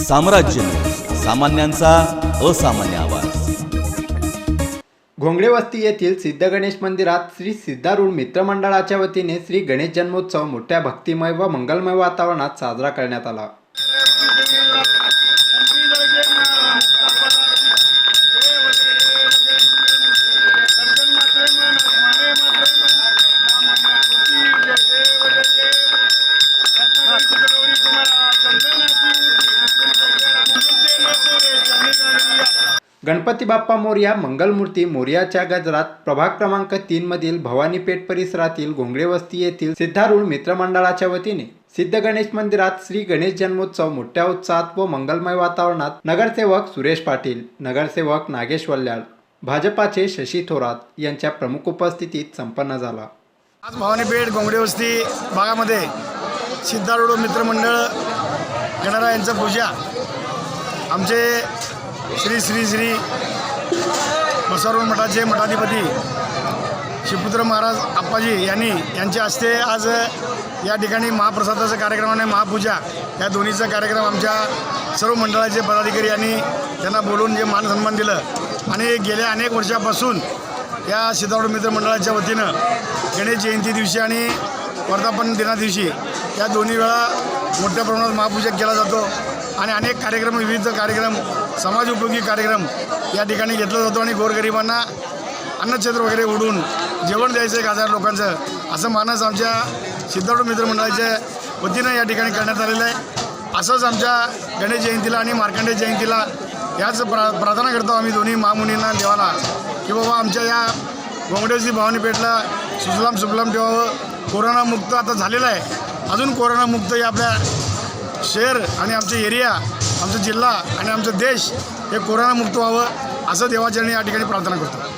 साम्राज्य सामान्यांचा असामान्य आवाज। घोंगडे वस्ती येथील सिद्ध गणेश मंदिरात श्री सिद्धारूढ मित्रमंडळाच्या वतीने श्री गणेश जन्मोत्सव मोठ्या भक्तिमय व मंगलमय वातावरणात साजरा करण्यात आला। गणपती बाप्पा मोरया मंगलमूर्ती मोरयाच्या गजरात प्रभाग क्रमांक 3 मधील भवानीपेठ परिसरातील घोंगडे वस्ती येथील सिद्धारूढ मित्रमंडळाच्या वतीने सिद्ध गणेश मंदिरात श्री गणेश जन्मोत्सव मोठ्या उत्साहात व मंगलमय वातावरणात नगरसेवक सुरेश पाटील, नगरसेवक नागेश वल्याळ, भाजपाचे शशी थोरात यांच्या प्रमुख उपस्थितीत संपन्न झाला। आज भवानीपेठ घोंगडे वस्ती भागामध्ये सिद्धारूढ मित्रमंडळ गणरायांचा पूजा आमचे श्री श्री श्री बसवारूढ मठाचे मठाधिपती शिवपुत्र महाराज आप्पाजी यांच्या हस्ते आज या ठिकाणी महाप्रसादाचा कार्यक्रम आणि महापूजा या दोन्हीचा कार्यक्रम आमच्या सर्व मंडळाचे पदाधिकारी यांनी त्यांना बोलवून जे मान सन्मान दिलं आणि गेल्या अनेक वर्षापासून या सिद्धारूढ मित्रमंडळाच्या वतीनं गणेश जयंती दिवशी आणि वर्धापन दिना दिवशी या दोन्ही वेळा मोठ्या प्रमाणात महापूजा केला जातो आणि अनेक कार्यक्रम विविध कार्यक्रम समाजोपयोगी कार्यक्रम या ठिकाणी घेतला जातो आणि गोरगरिबांना अन्नछत्र वगैरे उडून जेवण द्यायचं 1000 लोकांचं असं मानस आमच्या सिद्धारूढ मित्रमंडळाच्या वतीनं या ठिकाणी करण्यात आलेलं आहे। असंच आमच्या गणेश जयंतीला आणि मार्कंडेय जयंतीला याच प्रार्थना करतो आम्ही दोन्ही महामुनींना देवाला की बाबा आमच्या या घोंगडेवस्ती भवानीपेठला सुजलाम सुफलाम ठेवावं। कोरोनामुक्त आता झालेलं आहे, अजून कोरोनामुक्त या आपल्या शहर आणि आमचे एरिया, आमचा जिल्हा आणि आमचा देश हे कोरोनामुक्त व्हावं असं देवाचरणी या ठिकाणी प्रार्थना करतो।